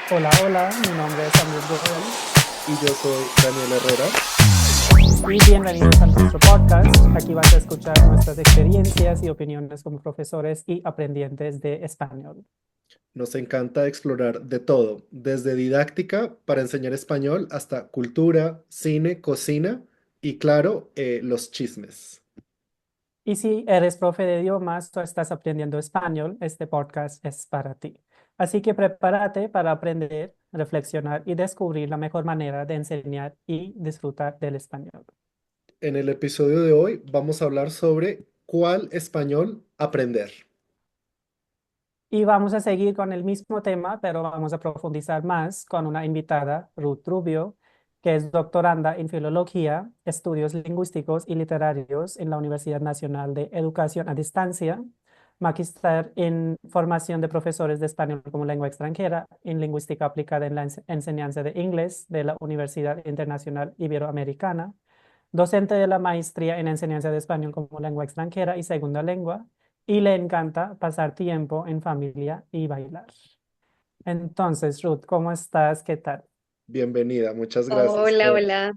Hola, hola, mi nombre es Andrés Borrell Y yo soy Daniel Herrera. y bienvenidos a nuestro podcast. Aquí vas a escuchar nuestras experiencias y opiniones como profesores y aprendientes de español. Nos encanta explorar de todo, desde didáctica para enseñar español hasta cultura, cine, cocina y claro, los chismes. Y si eres profe de idiomas o estás aprendiendo español, este podcast es para ti. Así que prepárate para aprender, reflexionar y descubrir la mejor manera de enseñar y disfrutar del español. En el episodio de hoy vamos a hablar sobre cuál español aprender. Y vamos a seguir con el mismo tema, pero vamos a profundizar más con una invitada, Ruth Rubio, que es doctoranda en Filología, Estudios Lingüísticos y Literarios en la Universidad Nacional de Educación a Distancia, magíster en Formación de Profesores de Español como Lengua Extranjera, en Lingüística Aplicada en la Enseñanza de Inglés de la Universidad Internacional Iberoamericana, docente de la Maestría en Enseñanza de Español como Lengua Extranjera y Segunda Lengua y le encanta pasar tiempo en familia y bailar. Entonces, Ruth, ¿cómo estás? ¿Qué tal? Bienvenida, muchas gracias Hola, por... hola.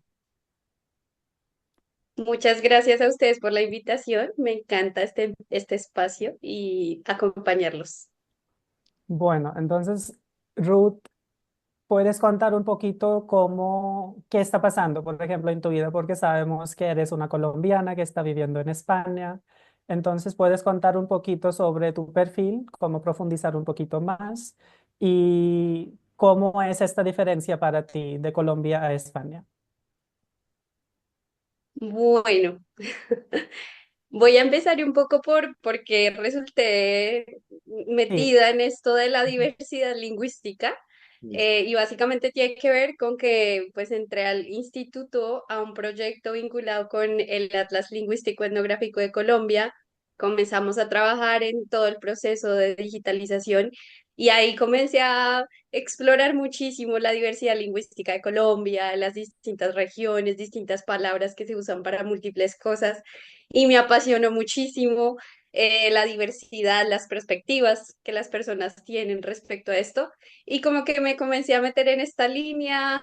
Muchas gracias a ustedes por la invitación. Me encanta este espacio y acompañarlos. Bueno, entonces, Ruth, ¿puedes contar un poquito qué está pasando, por ejemplo, en tu vida? Porque sabemos que eres una colombiana que está viviendo en España. Entonces, ¿puedes contar un poquito sobre tu perfil, cómo profundizar un poquito más y cómo es esta diferencia para ti de Colombia a España? Bueno, voy a empezar un poco porque resulté Sí. metida en esto de la diversidad lingüística. Y básicamente tiene que ver con que pues entré al instituto a un proyecto vinculado con el Atlas Lingüístico Etnográfico de Colombia. Comenzamos a trabajar en todo el proceso de digitalización y ahí comencé a explorar muchísimo la diversidad lingüística de Colombia, las distintas regiones, distintas palabras que se usan para múltiples cosas y me apasionó muchísimo la diversidad, las perspectivas que las personas tienen respecto a esto. Y como que me comencé a meter en esta línea.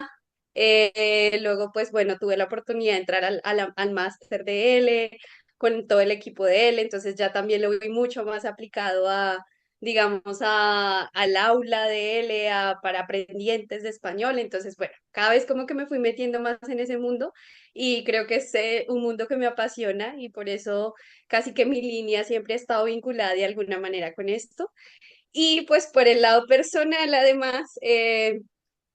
Luego, pues bueno, tuve la oportunidad de entrar al máster de L con todo el equipo de L, entonces ya también lo vi mucho más aplicado a, digamos, al aula de L, para aprendientes de español. Entonces, bueno, cada vez como que me fui metiendo más en ese mundo y creo que es un mundo que me apasiona y por eso casi que mi línea siempre ha estado vinculada de alguna manera con esto. Y pues por el lado personal, además,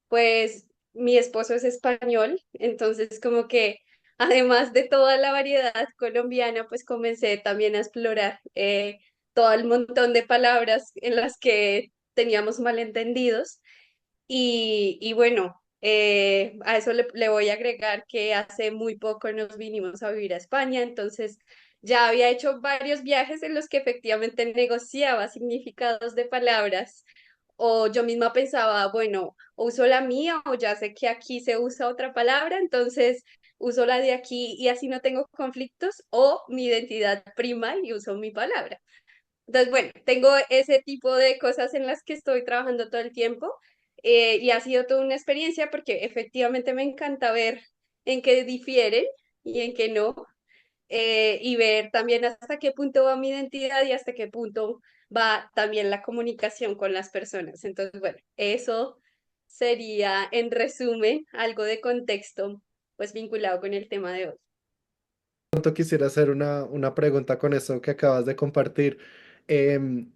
pues mi esposo es español, entonces como que además de toda la variedad colombiana, pues comencé también a explorar todo el montón de palabras en las que teníamos malentendidos. Y bueno, a eso le voy a agregar que hace muy poco nos vinimos a vivir a España, entonces ya había hecho varios viajes en los que efectivamente negociaba significados de palabras o yo misma pensaba, bueno, o uso la mía o ya sé que aquí se usa otra palabra, entonces uso la de aquí y así no tengo conflictos o mi identidad prima y uso mi palabra. Entonces, bueno, tengo ese tipo de cosas en las que estoy trabajando todo el tiempo y ha sido toda una experiencia porque efectivamente me encanta ver en qué difieren y en qué no, y ver también hasta qué punto va mi identidad y hasta qué punto va también la comunicación con las personas. Entonces, bueno, eso sería en resumen algo de contexto pues vinculado con el tema de hoy. Pronto quisiera hacer una pregunta con eso que acabas de compartir. Em,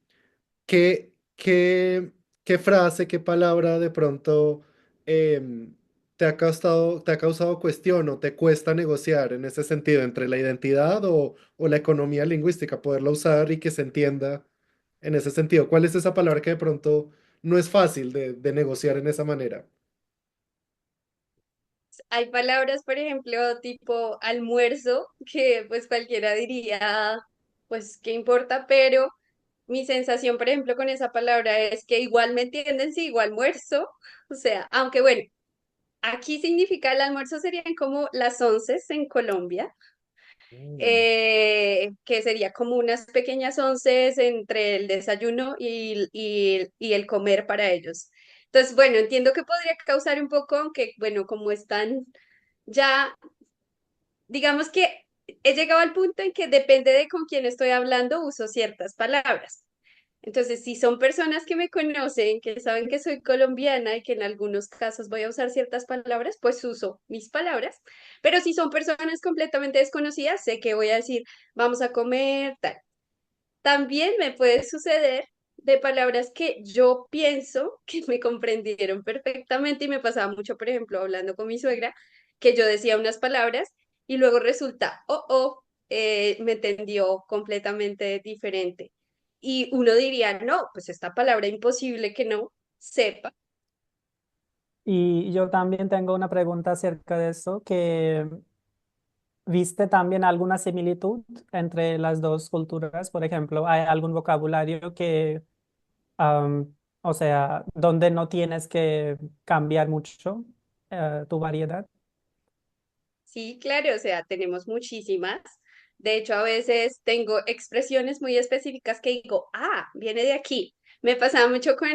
¿qué, qué frase, qué palabra de pronto em, te ha causado cuestión o te cuesta negociar en ese sentido entre la identidad o la economía lingüística, poderla usar y que se entienda en ese sentido? ¿Cuál es esa palabra que de pronto no es fácil de negociar en esa manera? Hay palabras, por ejemplo, tipo almuerzo, que pues cualquiera diría, pues, ¿qué importa? Pero mi sensación, por ejemplo, con esa palabra es que igual me entienden si igual almuerzo. O sea, aunque bueno, aquí significa el almuerzo serían como las 11 en Colombia, Mm. que sería como unas pequeñas onces entre el desayuno y el comer para ellos. Entonces, bueno, entiendo que podría causar un poco, aunque, bueno, como están ya, digamos que he llegado al punto en que depende de con quién estoy hablando, uso ciertas palabras. Entonces, si son personas que me conocen, que saben que soy colombiana y que en algunos casos voy a usar ciertas palabras, pues uso mis palabras. Pero si son personas completamente desconocidas, sé que voy a decir, vamos a comer, tal. También me puede suceder de palabras que yo pienso que me comprendieron perfectamente y me pasaba mucho, por ejemplo, hablando con mi suegra, que yo decía unas palabras y luego resulta, me entendió completamente diferente. Y uno diría, no, pues esta palabra imposible que no sepa. Y yo también tengo una pregunta acerca de eso, que ¿viste también alguna similitud entre las dos culturas? Por ejemplo, ¿hay algún vocabulario que, o sea, donde no tienes que cambiar mucho tu variedad? Sí, claro, o sea, tenemos muchísimas. De hecho, a veces tengo expresiones muy específicas que digo, ah, viene de aquí. Me pasaba mucho con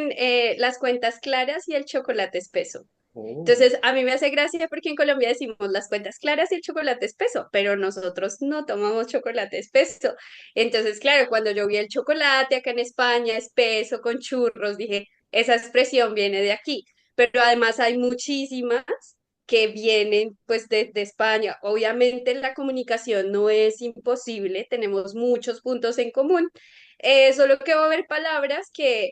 las cuentas claras y el chocolate espeso. Oh. Entonces, a mí me hace gracia porque en Colombia decimos las cuentas claras y el chocolate espeso, pero nosotros no tomamos chocolate espeso. Entonces, claro, cuando yo vi el chocolate acá en España, espeso, con churros, dije, esa expresión viene de aquí. Pero además hay muchísimas que vienen pues de España. Obviamente la comunicación no es imposible, tenemos muchos puntos en común, solo que va a haber palabras que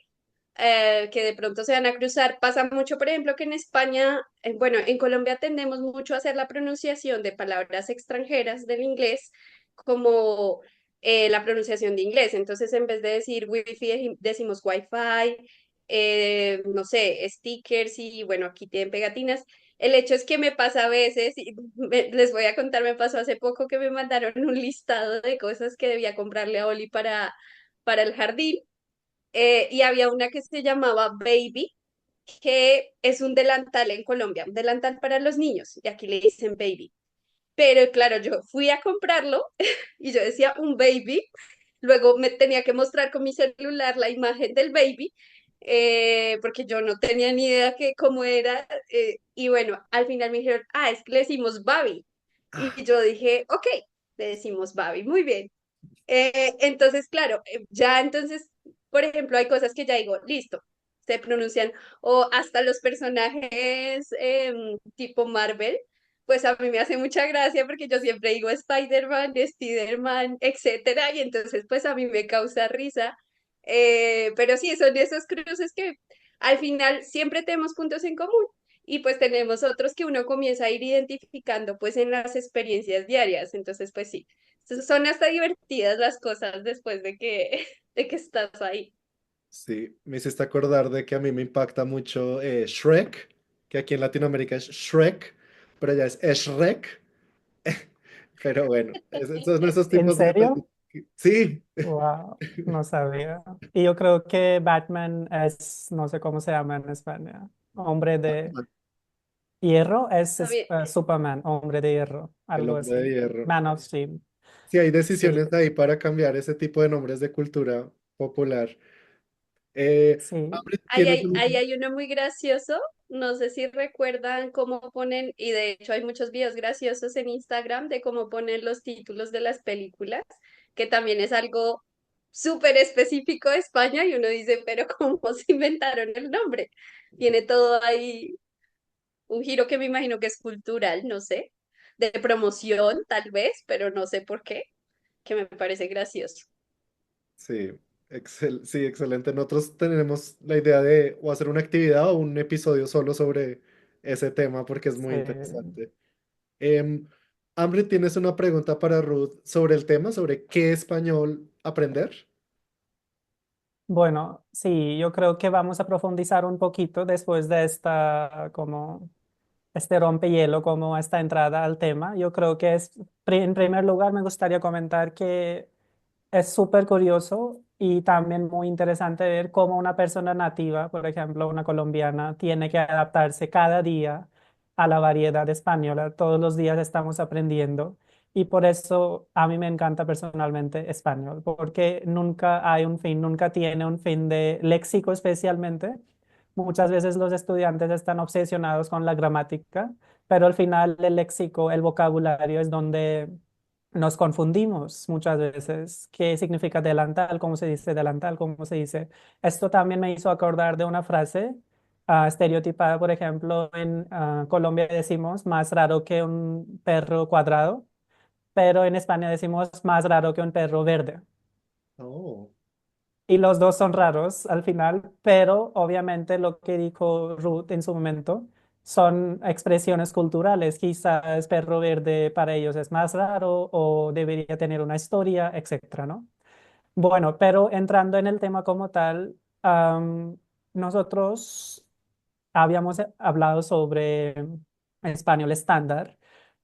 de pronto se van a cruzar. Pasa mucho, por ejemplo, que en España, bueno, en Colombia tendemos mucho a hacer la pronunciación de palabras extranjeras del inglés como la pronunciación de inglés. Entonces, en vez de decir wifi, decimos wifi, no sé, stickers y bueno, aquí tienen pegatinas. El hecho es que me pasa a veces, y les voy a contar, me pasó hace poco que me mandaron un listado de cosas que debía comprarle a Oli para el jardín y había una que se llamaba Baby, que es un delantal en Colombia, un delantal para los niños, y aquí le dicen Baby. Pero claro, yo fui a comprarlo y yo decía un baby, luego me tenía que mostrar con mi celular la imagen del baby, porque yo no tenía ni idea que cómo era, y bueno, al final me dijeron, ah, es que le decimos Baby, y yo dije, ok, le decimos Baby, muy bien. Entonces, claro, ya entonces, por ejemplo, hay cosas que ya digo, listo, se pronuncian, o hasta los personajes tipo Marvel, pues a mí me hace mucha gracia porque yo siempre digo Spider-Man, Spider-Man, etcétera, y entonces pues a mí me causa risa. Pero sí, son esos cruces que al final siempre tenemos puntos en común. Y pues tenemos otros que uno comienza a ir identificando pues en las experiencias diarias. Entonces, pues sí. Son hasta divertidas las cosas después de que, de que estás ahí. Sí, me hiciste acordar de que a mí me impacta mucho Shrek, que aquí en Latinoamérica es Shrek, pero allá es Shrek. Pero bueno, son esos ¿En tipos de detalles. serio? Sí, Wow, no sabía. Y yo creo que Batman es, no sé cómo se llama en España, hombre de hierro, Está bien. Superman, hombre de hierro, el algo hombre de así. hierro. Man of Steel. Sí, hay Sí, decisiones ahí para cambiar ese tipo de nombres de cultura popular. Eh, sí. Hambre, ¿tienes Ahí un... hay uno muy gracioso. No sé si recuerdan cómo ponen, y de hecho hay muchos videos graciosos en Instagram de cómo ponen los títulos de las películas, que también es algo súper específico de España y uno dice, pero ¿cómo se inventaron el nombre? Tiene todo ahí un giro que me imagino que es cultural, no sé, de promoción tal vez, pero no sé por qué, que me parece gracioso. Sí, sí, excelente. Nosotros tenemos la idea de o hacer una actividad o un episodio solo sobre ese tema porque es muy Sí. interesante. Em, Hambre, ¿tienes una pregunta para Ruth sobre el tema, sobre qué español aprender? Bueno, sí, yo creo que vamos a profundizar un poquito después de esta, como, este rompehielo, como esta entrada al tema. Yo creo que es, en primer lugar, me gustaría comentar que es súper curioso y también muy interesante ver cómo una persona nativa, por ejemplo, una colombiana, tiene que adaptarse cada día a la variedad española. Todos los días estamos aprendiendo y por eso a mí me encanta personalmente español, porque nunca hay un fin, nunca tiene un fin de léxico especialmente. Muchas veces los estudiantes están obsesionados con la gramática, pero al final el léxico, el vocabulario es donde nos confundimos muchas veces. ¿Qué significa delantal? ¿Cómo se dice delantal? ¿Cómo se dice? Esto también me hizo acordar de una frase estereotipada, por ejemplo, en Colombia decimos más raro que un perro cuadrado, pero en España decimos más raro que un perro verde. Oh, Y los dos son raros al final, pero obviamente lo que dijo Ruth en su momento son expresiones culturales. Quizás perro verde para ellos es más raro o debería tener una historia, etcétera, ¿no? Bueno, pero entrando en el tema como tal, nosotros habíamos hablado sobre español estándar,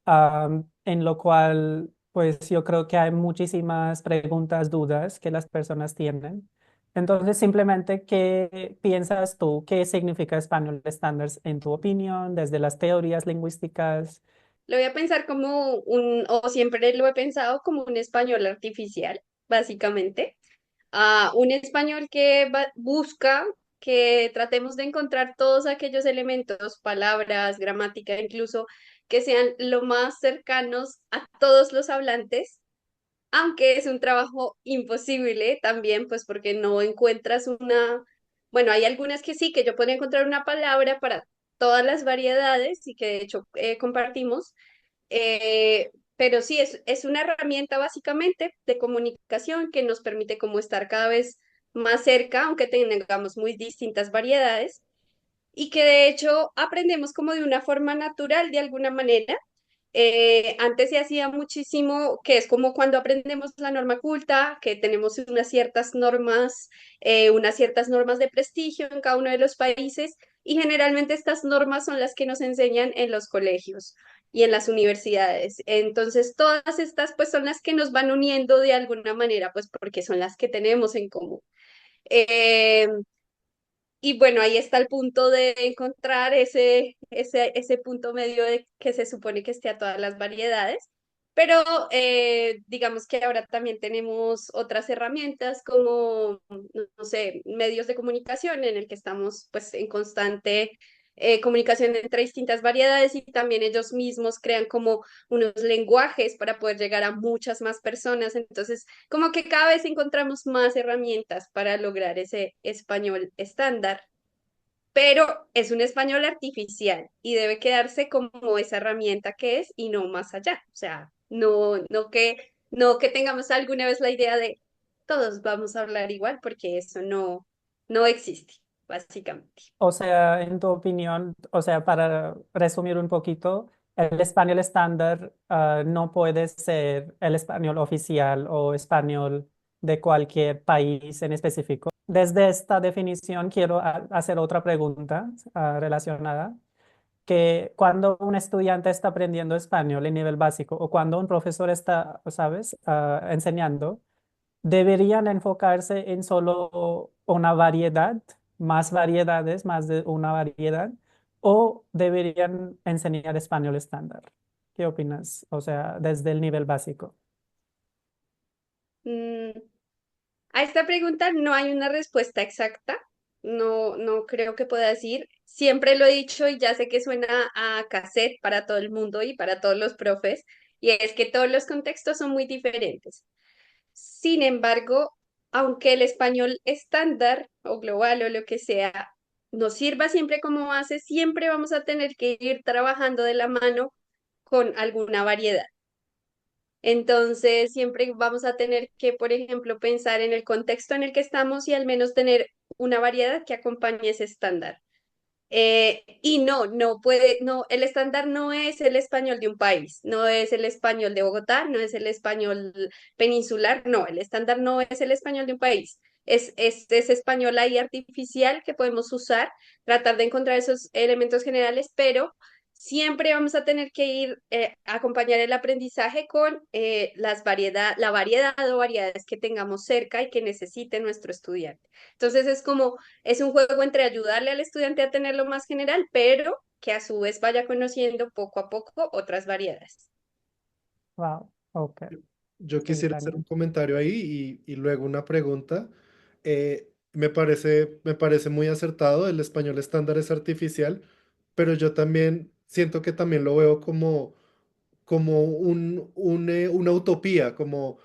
en lo cual, pues yo creo que hay muchísimas preguntas, dudas que las personas tienen. Entonces, simplemente, ¿qué piensas tú? ¿Qué significa español estándar en tu opinión, desde las teorías lingüísticas? Lo voy a pensar como o siempre lo he pensado como un español artificial, básicamente. Un español que busca que tratemos de encontrar todos aquellos elementos, palabras, gramática, incluso que sean lo más cercanos a todos los hablantes, aunque es un trabajo imposible también, pues porque no encuentras bueno, hay algunas que sí, que yo podría encontrar una palabra para todas las variedades y que de hecho compartimos, pero sí, es una herramienta básicamente de comunicación que nos permite como estar cada vez más cerca, aunque tengamos muy distintas variedades, y que de hecho aprendemos como de una forma natural de alguna manera. Antes se hacía muchísimo, que es como cuando aprendemos la norma culta, que tenemos unas ciertas normas de prestigio en cada uno de los países, y generalmente estas normas son las que nos enseñan en los colegios y en las universidades. Entonces, todas estas pues son las que nos van uniendo de alguna manera, pues porque son las que tenemos en común. Eh, y bueno, ahí está el punto de encontrar ese punto medio de que se supone que esté a todas las variedades, pero digamos que ahora también tenemos otras herramientas como, no sé, medios de comunicación en el que estamos pues en constante comunicación entre distintas variedades y también ellos mismos crean como unos lenguajes para poder llegar a muchas más personas. Entonces, como que cada vez encontramos más herramientas para lograr ese español estándar, pero es un español artificial y debe quedarse como esa herramienta que es y no más allá. O sea, no que tengamos alguna vez la idea de todos vamos a hablar igual, porque eso no existe, básicamente. O sea, en tu opinión, o sea, para resumir un poquito, el español estándar no puede ser el español oficial o español de cualquier país en específico. Desde esta definición quiero hacer otra pregunta relacionada, que cuando un estudiante está aprendiendo español en nivel básico o cuando un profesor está, ¿sabes?, enseñando, deberían enfocarse en solo una variedad, más variedades, más de una variedad, o deberían enseñar español estándar. ¿Qué opinas? O sea, desde el nivel básico. Mm, a esta pregunta no hay una respuesta exacta. No creo que pueda decir. Siempre lo he dicho y ya sé que suena a cassette para todo el mundo y para todos los profes, y es que todos los contextos son muy diferentes. Sin embargo, aunque el español estándar o global o lo que sea nos sirva siempre como base, siempre vamos a tener que ir trabajando de la mano con alguna variedad. Entonces, siempre vamos a tener que, por ejemplo, pensar en el contexto en el que estamos y al menos tener una variedad que acompañe ese estándar. Y el estándar no es el español de un país, no es el español de Bogotá, no es el español peninsular, no, el estándar no es el español de un país. Es ese español ahí artificial que podemos usar, tratar de encontrar esos elementos generales, pero siempre vamos a tener que ir a acompañar el aprendizaje con la variedad o variedades que tengamos cerca y que necesite nuestro estudiante. Entonces es un juego entre ayudarle al estudiante a tenerlo más general, pero que a su vez vaya conociendo poco a poco otras variedades. Wow, ok. Yo Sí, quisiera hacer un Tania. comentario ahí y luego una pregunta. Me parece muy acertado. El español estándar es artificial, pero yo también siento que también lo veo como una utopía, como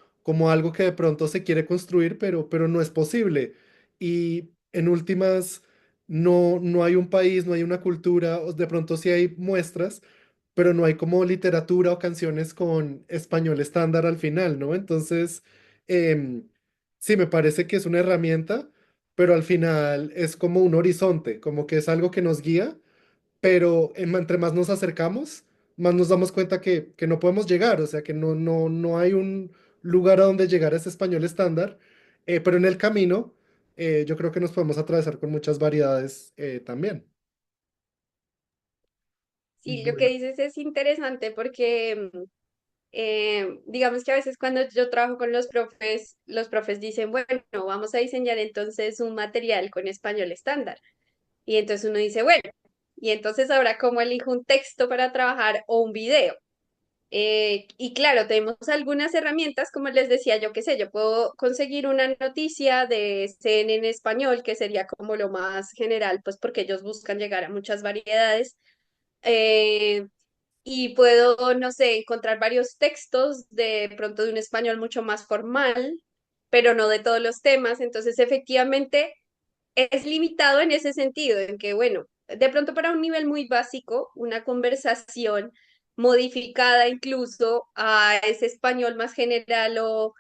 algo que de pronto se quiere construir, pero no es posible. Y en últimas, no hay un país, no hay una cultura, o de pronto sí hay muestras, pero no hay como literatura o canciones con español estándar al final, ¿no? Entonces, em, sí, me parece que es una herramienta, pero al final es como un horizonte, como que es algo que nos guía, pero entre más nos acercamos, más nos damos cuenta que no podemos llegar, o sea, que no hay un lugar a donde llegar a ese español estándar, pero en el camino yo creo que nos podemos atravesar con muchas variedades también. Sí, lo que Bueno, dices es interesante porque digamos que a veces cuando yo trabajo con los profes dicen, bueno, vamos a diseñar entonces un material con español estándar. Y entonces uno dice, bueno, y entonces ahora cómo elijo un texto para trabajar o un video. Y claro, tenemos algunas herramientas, como les decía, yo qué sé, yo puedo conseguir una noticia de CNN en español, que sería como lo más general, pues porque ellos buscan llegar a muchas variedades. Eh, y puedo, no sé, encontrar varios textos de pronto de un español mucho más formal, pero no de todos los temas. Entonces, efectivamente, es limitado en ese sentido, en que, bueno, de pronto para un nivel muy básico, una conversación modificada incluso a ese español más general o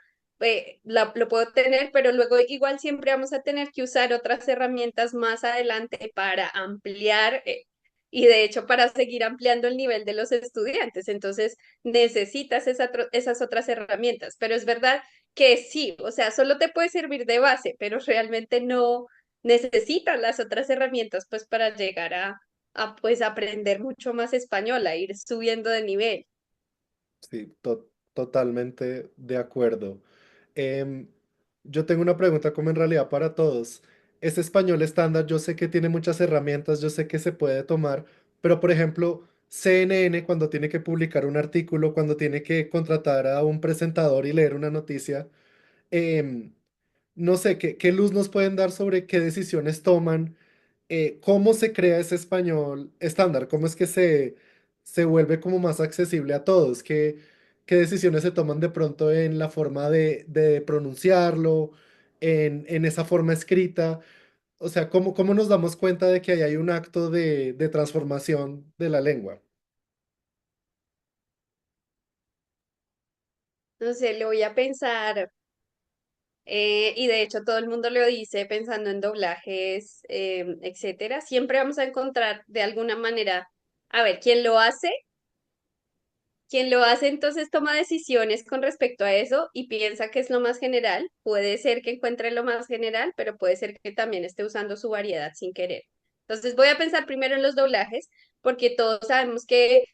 lo puedo tener, pero luego igual siempre vamos a tener que usar otras herramientas más adelante para ampliar y de hecho para seguir ampliando el nivel de los estudiantes. Entonces necesitas esas otras herramientas, pero es verdad que sí, o sea, solo te puede servir de base, pero realmente no necesitas las otras herramientas pues para llegar a pues aprender mucho más español, a ir subiendo de nivel. sí, totalmente de acuerdo. Em, yo tengo una pregunta como en realidad para todos. Ese español estándar, yo sé que tiene muchas herramientas, yo sé que se puede tomar, pero por ejemplo, CNN cuando tiene que publicar un artículo, cuando tiene que contratar a un presentador y leer una noticia, em, no sé, ¿qué luz nos pueden dar sobre qué decisiones toman? ¿Cómo se crea ese español estándar? ¿Cómo es que se vuelve como más accesible a todos? ¿Qué decisiones se toman de pronto en la forma de pronunciarlo, en esa forma escrita? O sea, ¿cómo nos damos cuenta de que ahí hay un acto de transformación de la lengua? No sé, le voy a pensar, y de hecho todo el mundo lo dice pensando en doblajes, etcétera. Siempre vamos a encontrar de alguna manera, a ver, ¿quién lo hace? Quien lo hace entonces toma decisiones con respecto a eso y piensa que es lo más general. Puede ser que encuentre lo más general, pero puede ser que también esté usando su variedad sin querer. Entonces voy a pensar primero en los doblajes, porque todos sabemos que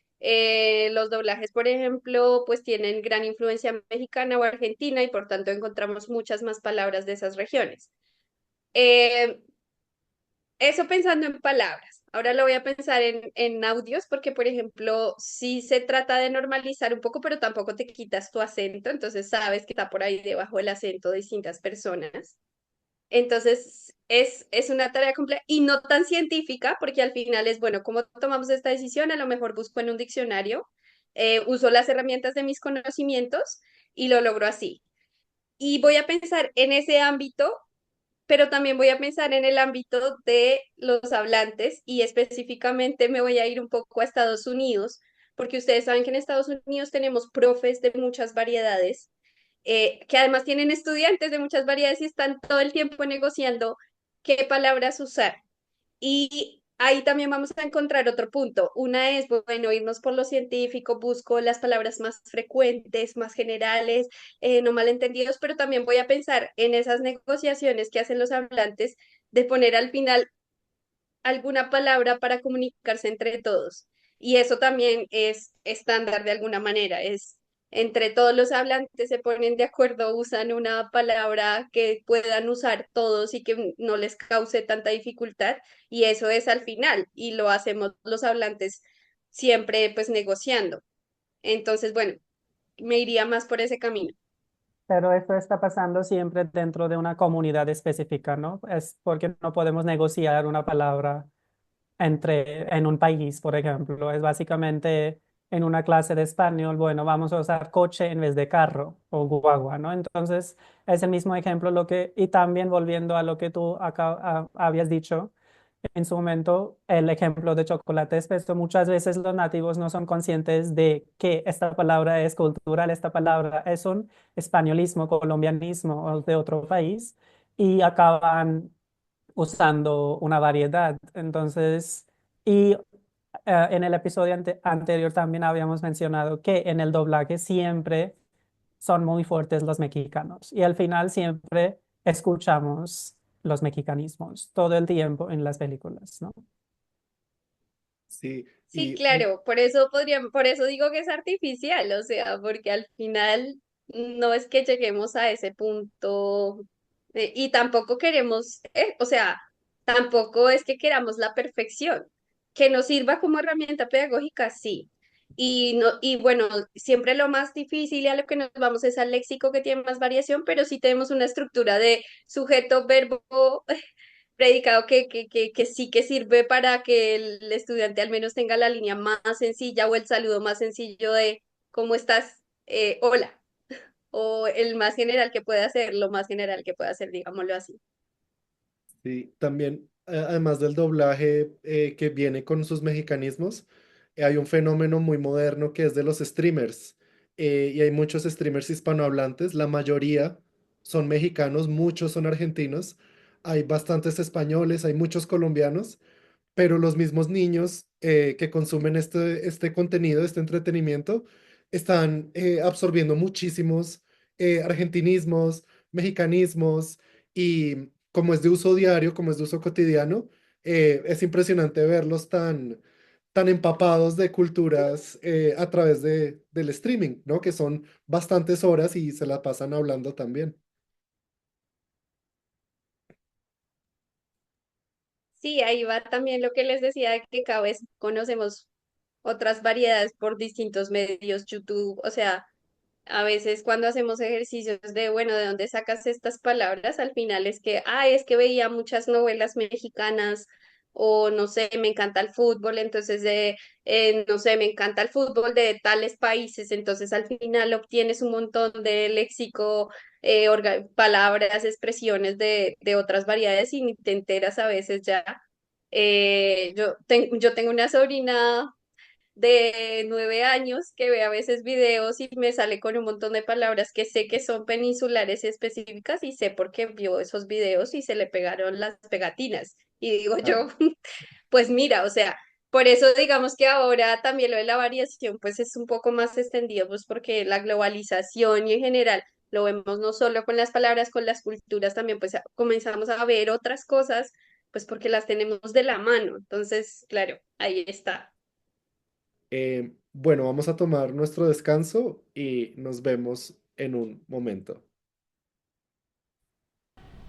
los doblajes, por ejemplo, pues tienen gran influencia mexicana o argentina y por tanto encontramos muchas más palabras de esas regiones. Eh, Eso pensando en palabras. Ahora lo voy a pensar en audios porque, por ejemplo, sí se trata de normalizar un poco, pero tampoco te quitas tu acento, entonces sabes que está por ahí debajo del acento de distintas personas. Entonces, es una tarea compleja y no tan científica porque al final es, bueno, ¿cómo tomamos esta decisión? A lo mejor busco en un diccionario, uso las herramientas de mis conocimientos y lo logro así. Y voy a pensar en ese ámbito, pero también voy a pensar en el ámbito de los hablantes y específicamente me voy a ir un poco a Estados Unidos, porque ustedes saben que en Estados Unidos tenemos profes de muchas variedades, que además tienen estudiantes de muchas variedades y están todo el tiempo negociando qué palabras usar. Y ahí también vamos a encontrar otro punto. Una es, bueno, irnos por lo científico, busco las palabras más frecuentes, más generales, no malentendidos, pero también voy a pensar en esas negociaciones que hacen los hablantes de poner al final alguna palabra para comunicarse entre todos. Y eso también es estándar de alguna manera, es entre todos los hablantes se ponen de acuerdo, usan una palabra que puedan usar todos y que no les cause tanta dificultad, y eso es al final, y lo hacemos los hablantes siempre pues negociando. Entonces, bueno, me iría más por ese camino. Pero esto está pasando siempre dentro de una comunidad específica, ¿no? Es porque no podemos negociar una palabra en un país, por ejemplo. Es básicamente en una clase de español, bueno, vamos a usar coche en vez de carro o guagua, ¿no? Entonces, es el mismo ejemplo y también volviendo a lo que tú habías dicho en su momento, el ejemplo de chocolate espeso, muchas veces los nativos no son conscientes de que esta palabra es cultural, esta palabra es un españolismo, colombianismo o de otro país y acaban usando una variedad. Entonces, y en el episodio anterior también habíamos mencionado que en el doblaje siempre son muy fuertes los mexicanos y al final siempre escuchamos los mexicanismos todo el tiempo en las películas, ¿no? Sí, Sí, y claro, por eso digo que es artificial, o sea, porque al final no es que lleguemos a ese punto y tampoco queremos, o sea, tampoco es que queramos la perfección, que nos sirva como herramienta pedagógica, sí. Y no, y bueno, siempre lo más difícil y a lo que nos vamos es al léxico que tiene más variación, pero sí tenemos una estructura de sujeto, verbo, predicado que sí que sirve para que el estudiante al menos tenga la línea más sencilla o el saludo más sencillo de ¿cómo estás? Hola. O el más general que puede hacer, lo más general que puede hacer, digámoslo así. sí, también, además del doblaje que viene con sus mexicanismos, hay un fenómeno muy moderno que es de los streamers. Y hay muchos streamers hispanohablantes, la mayoría son mexicanos, muchos son argentinos, hay bastantes españoles, hay muchos colombianos, pero los mismos niños que consumen este contenido, este entretenimiento, están absorbiendo muchísimos argentinismos, mexicanismos, y como es de uso diario, como es de uso cotidiano, es impresionante verlos tan empapados de culturas a través del streaming, ¿no? Que son bastantes horas y se la pasan hablando también. Sí, ahí va también lo que les decía, de que cada vez conocemos otras variedades por distintos medios, YouTube, o sea, a veces cuando hacemos ejercicios de, bueno, ¿de dónde sacas estas palabras? Al final es que, ay, es que veía muchas novelas mexicanas o no sé, me encanta el fútbol, entonces no sé, me encanta el fútbol de tales países, entonces al final obtienes un montón de léxico, palabras, expresiones de otras variedades y ni te enteras a veces ya. Yo tengo una sobrina de 9 años que ve a veces videos y me sale con un montón de palabras que sé que son peninsulares y específicas y sé por qué vio esos videos y se le pegaron las pegatinas. Y digo yo, pues mira, o sea, por eso digamos que ahora también lo de la variación pues es un poco más extendido, pues porque la globalización y en general lo vemos no solo con las palabras, con las culturas también, pues comenzamos a ver otras cosas, pues porque las tenemos de la mano. Entonces, claro, ahí está. Bueno, vamos a tomar nuestro descanso y nos vemos en un momento.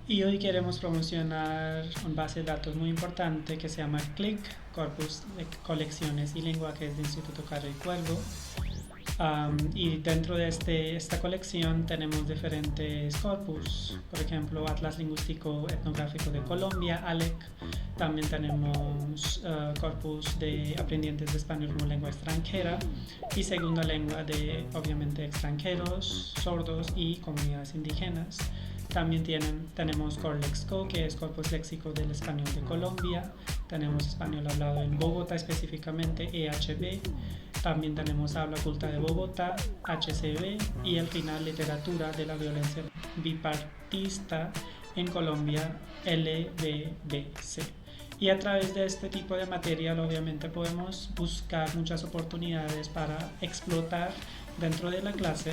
Y hoy queremos promocionar una base de datos muy importante que se llama CLIC, Corpus de Colecciones y Lenguajes de Instituto Carro y Cuervo. Y dentro de esta colección tenemos diferentes corpus, por ejemplo, Atlas Lingüístico Etnográfico de Colombia, ALEC. También tenemos corpus de aprendientes de español como lengua extranjera y segunda lengua de, obviamente, extranjeros, sordos y comunidades indígenas. También tenemos Corlexco, que es Corpus Léxico del Español de Colombia. Tenemos español hablado en Bogotá, específicamente EHB. También tenemos Habla Culta de Bogotá, HCB. Y al final, Literatura de la Violencia Bipartista en Colombia, LBBC. Y a través de este tipo de material, obviamente, podemos buscar muchas oportunidades para explotar dentro de la clase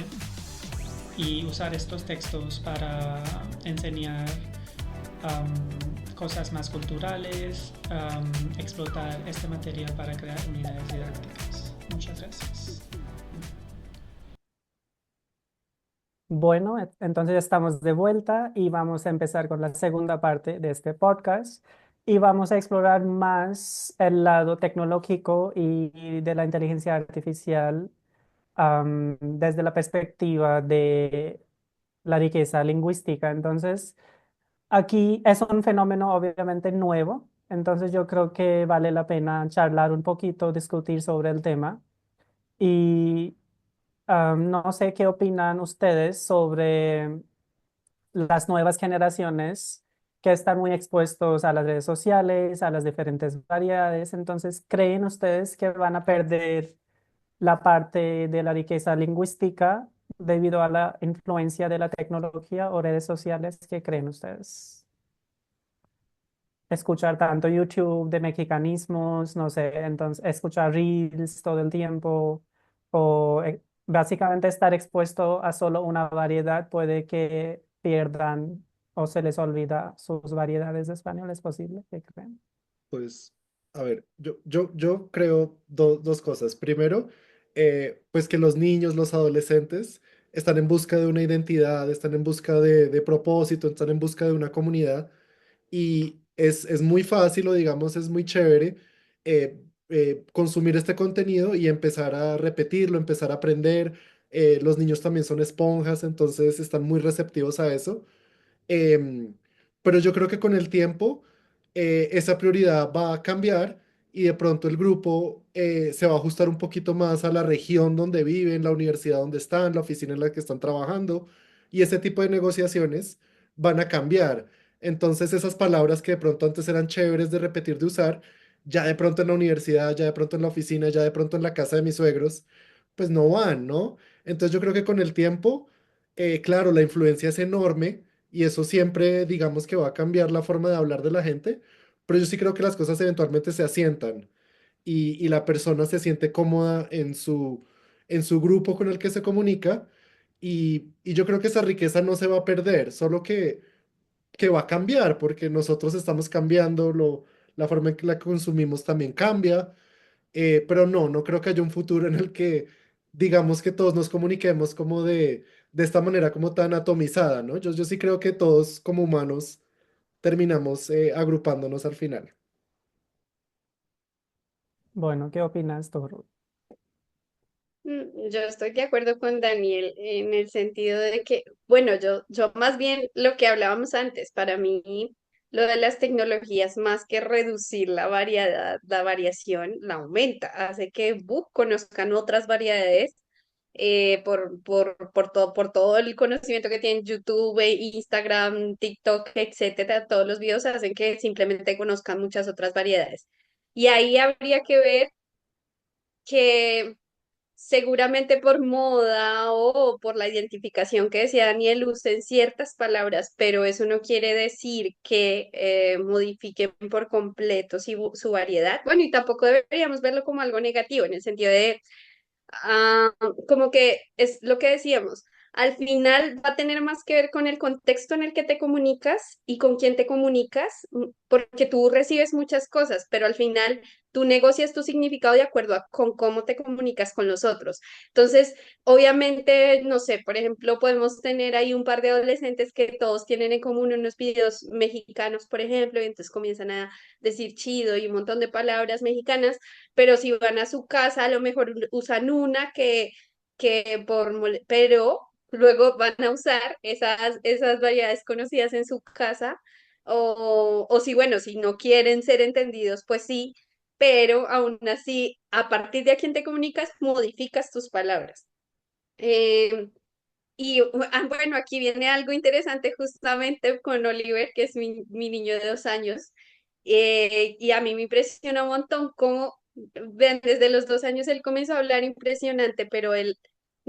y usar estos textos para enseñar cosas más culturales, explotar este material para crear unidades didácticas. Muchas gracias. Bueno, entonces estamos de vuelta y vamos a empezar con la segunda parte de este podcast y vamos a explorar más el lado tecnológico y de la inteligencia artificial desde la perspectiva de la riqueza lingüística. Entonces, aquí es un fenómeno obviamente nuevo, entonces yo creo que vale la pena charlar un poquito, discutir sobre el tema. Y no sé qué opinan ustedes sobre las nuevas generaciones que están muy expuestos a las redes sociales, a las diferentes variedades. Entonces, ¿creen ustedes que van a perder la parte de la riqueza lingüística debido a la influencia de la tecnología o redes sociales? ¿Qué creen ustedes? Escuchar tanto YouTube de mexicanismos, no sé, entonces escuchar reels todo el tiempo o básicamente estar expuesto a solo una variedad puede que pierdan o se les olvida sus variedades de español. ¿Es posible? ¿Qué creen? Pues, a ver, yo creo dos cosas. Primero, pues que los niños, los adolescentes están en busca de una identidad, están en busca de propósito, están en busca de una comunidad y es muy fácil o digamos es muy chévere consumir este contenido y empezar a repetirlo, empezar a aprender. Los niños también son esponjas, entonces están muy receptivos a eso. Em, pero yo creo que con el tiempo esa prioridad va a cambiar y de pronto el grupo se va a ajustar un poquito más a la región donde viven, la universidad donde están, la oficina en la que están trabajando y ese tipo de negociaciones van a cambiar. Entonces esas palabras que de pronto antes eran chéveres de repetir, de usar, ya de pronto en la universidad, ya de pronto en la oficina, ya de pronto en la casa de mis suegros, pues no van, ¿no? Entonces yo creo que con el tiempo, claro, la influencia es enorme y eso siempre, digamos que va a cambiar la forma de hablar de la gente, pero yo sí creo que las cosas eventualmente se asientan y la persona se siente cómoda en su grupo con el que se comunica y yo creo que esa riqueza no se va a perder, solo que va a cambiar porque nosotros estamos cambiando, la forma en que la consumimos también cambia, pero no creo que haya un futuro en el que digamos que todos nos comuniquemos como de esta manera como tan atomizada, ¿no? Yo sí creo que todos como humanos terminamos agrupándonos al final. Bueno, ¿qué opinas tú, Ruth? Yo estoy de acuerdo con Daniel en el sentido de que, bueno, yo más bien lo que hablábamos antes, para mí lo de las tecnologías más que reducir la variedad, la variación, la aumenta, hace que conozcan otras variedades por todo el conocimiento que tienen YouTube, Instagram, TikTok, etcétera, todos los videos hacen que simplemente conozcan muchas otras variedades. Y ahí habría que ver que seguramente por moda o por la identificación que decía Daniel, usen ciertas palabras, pero eso no quiere decir que modifiquen por completo su variedad. Bueno, y tampoco deberíamos verlo como algo negativo, en el sentido de Ah, como que es lo que decíamos, al final va a tener más que ver con el contexto en el que te comunicas y con quién te comunicas, porque tú recibes muchas cosas, pero al final tú negocias tu significado de acuerdo con cómo te comunicas con los otros. Entonces, obviamente, no sé, por ejemplo, podemos tener ahí un par de adolescentes que todos tienen en común unos videos mexicanos, por ejemplo, y entonces comienzan a decir chido y un montón de palabras mexicanas, pero si van a su casa, a lo mejor usan una pero luego van a usar esas variedades conocidas en su casa, o si, bueno, si no quieren ser entendidos, pues sí, pero aún así, a partir de a quién te comunicas, modificas tus palabras. Eh, bueno, aquí viene algo interesante justamente con Oliver, que es mi niño de 2 años, y a mí me impresiona un montón cómo, ven, desde los 2 años él comenzó a hablar impresionante, pero él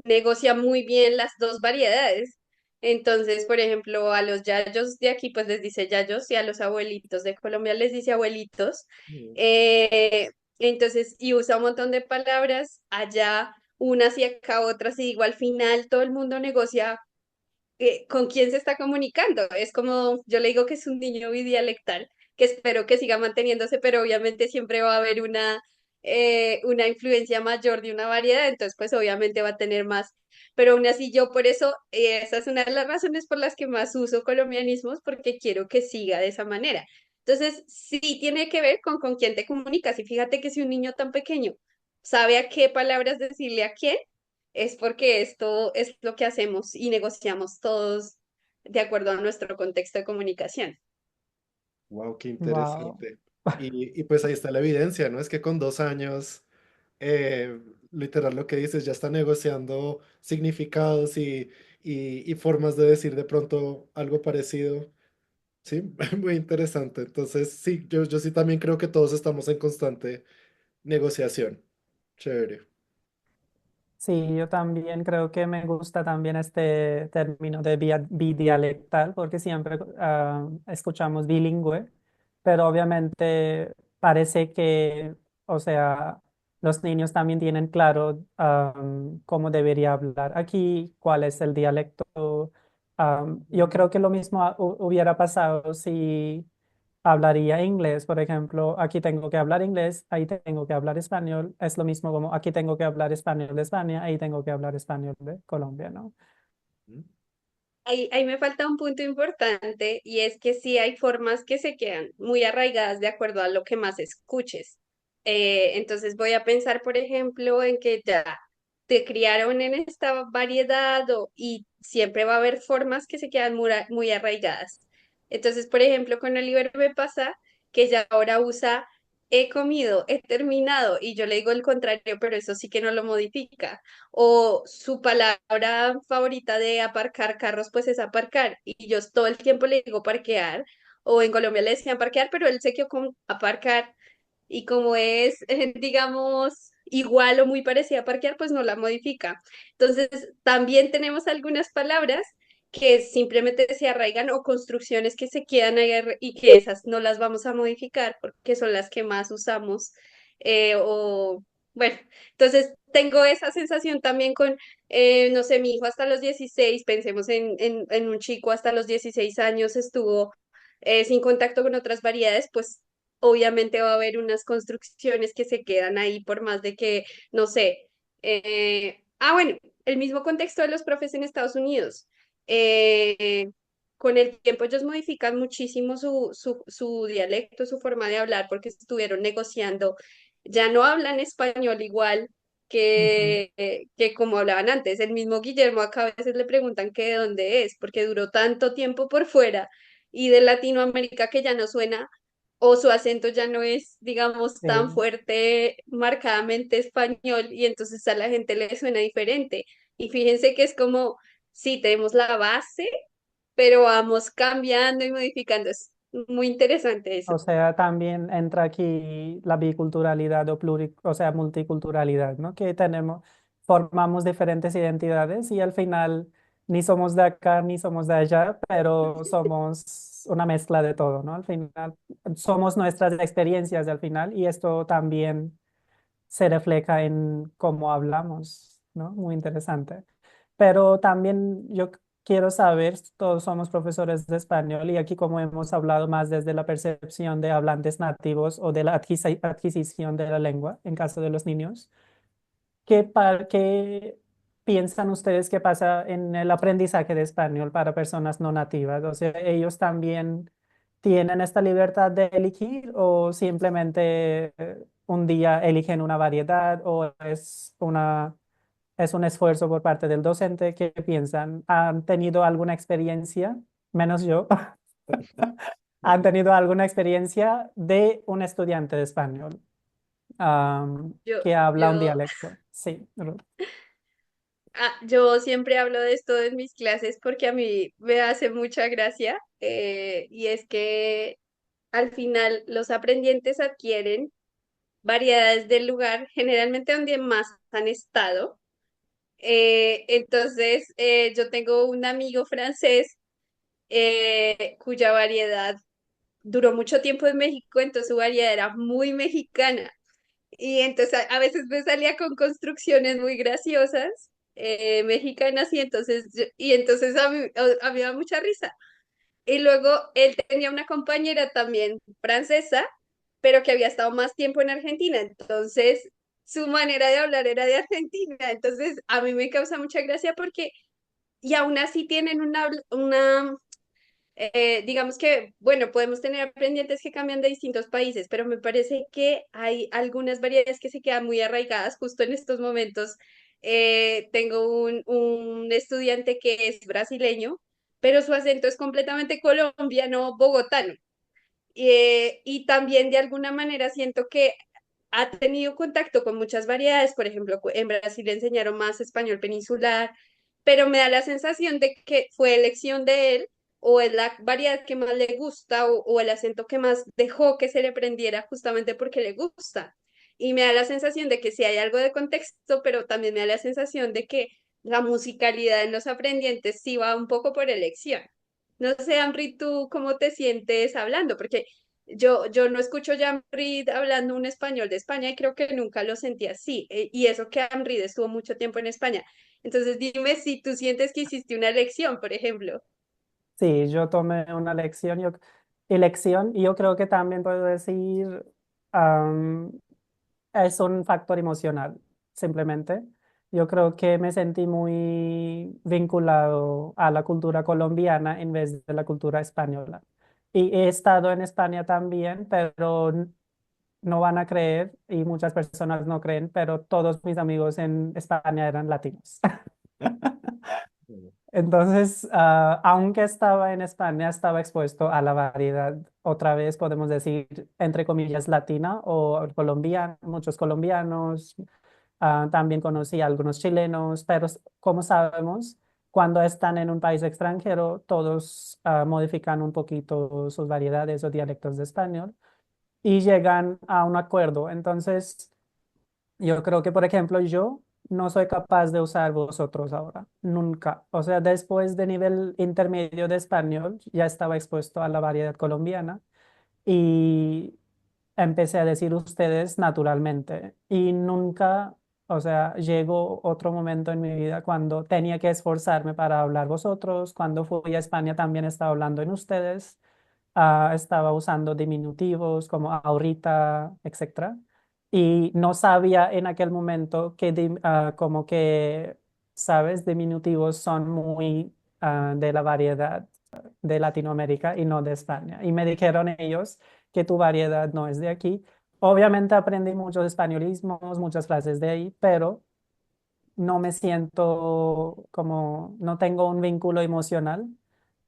negocia muy bien las dos variedades. Entonces, por ejemplo, a los yayos de aquí, pues les dice yayos, y a los abuelitos de Colombia les dice abuelitos. Mm. Eh, entonces, y usa un montón de palabras allá unas y acá otras, y digo, al final todo el mundo negocia con quién se está comunicando. Es como, yo le digo que es un niño bidialectal, que espero que siga manteniéndose, pero obviamente siempre va a haber una influencia mayor de una variedad, entonces pues obviamente va a tener más. Pero aún así yo por eso, esa es una de las razones por las que más uso colombianismos, porque quiero que siga de esa manera. Entonces, sí tiene que ver con quién te comunicas. Y fíjate que si un niño tan pequeño sabe a qué palabras decirle a quién, es porque esto es lo que hacemos y negociamos todos de acuerdo a nuestro contexto de comunicación. Wow, qué Wow. interesante. Y pues ahí está la evidencia, ¿no? Es que con 2 años, literal lo que dices, ya está negociando significados y formas de decir de pronto algo parecido. Sí, muy interesante. Entonces, sí, yo sí también creo que todos estamos en constante negociación. Chévere. Sí, yo también creo que me gusta también este término de bidialectal, porque siempre escuchamos bilingüe, pero obviamente parece que, o sea, los niños también tienen claro cómo debería hablar aquí, cuál es el dialecto. Yo creo que lo mismo hubiera pasado si hablaría inglés, por ejemplo, aquí tengo que hablar inglés, ahí tengo que hablar español, es lo mismo como aquí tengo que hablar español de España, ahí tengo que hablar español de Colombia, ¿no? Mm. Ahí me falta un punto importante y es que sí hay formas que se quedan muy arraigadas de acuerdo a lo que más escuches. Entonces voy a pensar, por ejemplo, en que ya te criaron en esta variedad y siempre va a haber formas que se quedan muy arraigadas. Entonces, por ejemplo, con Oliver me pasa que ya ahora usa he comido, he terminado y yo le digo el contrario, pero eso sí que no lo modifica. O su palabra favorita de aparcar carros, pues es aparcar. Y yo todo el tiempo le digo parquear. O en Colombia le decían parquear, pero él se quedó con aparcar. Y como es, digamos, igual o muy parecida a parquear, pues no la modifica. Entonces, también tenemos algunas palabras que simplemente se arraigan o construcciones que se quedan ahí y que esas no las vamos a modificar porque son las que más usamos. Bueno, entonces tengo esa sensación también con, no sé, mi hijo hasta los 16, pensemos en un chico hasta los 16 años estuvo sin contacto con otras variedades, pues obviamente va a haber unas construcciones que se quedan ahí por más de que, no sé, bueno, el mismo contexto de los profes en Estados Unidos. Eh, con el tiempo ellos modifican muchísimo su dialecto, su forma de hablar, porque estuvieron negociando, ya no hablan español igual Ujú. que como hablaban antes. El mismo Guillermo acá a veces le preguntan que de dónde es, porque duró tanto tiempo por fuera y de Latinoamérica que ya no suena o su acento ya no es, digamos, tan Sí. fuerte, marcadamente español, y entonces a la gente le suena diferente. Y fíjense que es como, sí, tenemos la base, pero vamos cambiando y modificando. Es muy interesante eso. O sea, también entra aquí la biculturalidad o o sea, multiculturalidad, ¿no? Que tenemos, formamos diferentes identidades y al final ni somos de acá ni somos de allá, pero somos una mezcla de todo, ¿no? Al final somos nuestras experiencias al final y esto también se refleja en cómo hablamos, ¿no? Muy interesante. Pero también yo quiero saber, todos somos profesores de español y aquí como hemos hablado más desde la percepción de hablantes nativos o de la adquisición de la lengua en caso de los niños, ¿qué piensan ustedes que pasa en el aprendizaje de español para personas no nativas? O sea, ¿ellos también tienen esta libertad de elegir o simplemente un día eligen una variedad o es un esfuerzo por parte del docente? ¿Qué piensan? ¿Han tenido alguna experiencia, menos yo, han tenido alguna experiencia de un estudiante de español Yo, que habla un yo, dialecto? Sí, Ruth. yo siempre hablo de esto en mis clases porque a mí me hace mucha gracia, y es que al final los aprendientes adquieren variedades del lugar, generalmente donde más han estado. Entonces, yo tengo un amigo francés cuya variedad duró mucho tiempo en México, entonces su variedad era muy mexicana. Y entonces a veces me salía con construcciones muy graciosas mexicanas y entonces a mí me da mucha risa. Y luego él tenía una compañera también francesa, pero que había estado más tiempo en Argentina. Entonces, su manera de hablar era de Argentina. Entonces, a mí me causa mucha gracia porque, y aún así tienen digamos que, bueno, podemos tener aprendientes que cambian de distintos países, pero me parece que hay algunas variedades que se quedan muy arraigadas justo en estos momentos. tengo un estudiante que es brasileño, pero su acento es completamente colombiano, bogotano. Y también de alguna manera siento que ha tenido contacto con muchas variedades, por ejemplo, en Brasil le enseñaron más español peninsular, pero me da la sensación de que fue elección de él o es la variedad que más le gusta o el acento que más dejó que se le prendiera justamente porque le gusta. Y me da la sensación de que sí hay algo de contexto, pero también me da la sensación de que la musicalidad en los aprendientes sí va un poco por elección. No sé, Amri, ¿tú cómo te sientes hablando? Porque yo no escucho a Amrid hablando un español de España y creo que nunca lo sentí así. Y eso que Amrid estuvo mucho tiempo en España. Entonces dime si tú sientes que hiciste una elección, por ejemplo. Sí, yo tomé una lección, elección y yo creo que también puedo decir, am, es un factor emocional, simplemente. Yo creo que me sentí muy vinculado a la cultura colombiana en vez de la cultura española. Y he estado en España también, pero no van a creer, y muchas personas no creen, pero todos mis amigos en España eran latinos. Entonces, aunque estaba en España, estaba expuesto a la variedad, otra vez podemos decir, entre comillas, latina o colombiana, muchos colombianos, también conocí a algunos chilenos, pero como sabemos, cuando están en un país extranjero, todos modifican un poquito sus variedades o dialectos de español y llegan a un acuerdo. Entonces, yo creo que, por ejemplo, yo no soy capaz de usar vosotros ahora, nunca. O sea, después de nivel intermedio de español, ya estaba expuesto a la variedad colombiana y empecé a decir ustedes naturalmente. Y nunca, o sea, llegó otro momento en mi vida cuando tenía que esforzarme para hablar vosotros. Cuando fui a España también estaba hablando en ustedes. Estaba usando diminutivos como ahorita, etcétera. Y no sabía en aquel momento que como que, ¿sabes? Diminutivos son muy de la variedad de Latinoamérica y no de España. Y me dijeron ellos que tu variedad no es de aquí. Obviamente aprendí muchos españolismos, muchas frases de ahí, pero no me siento como, no tengo un vínculo emocional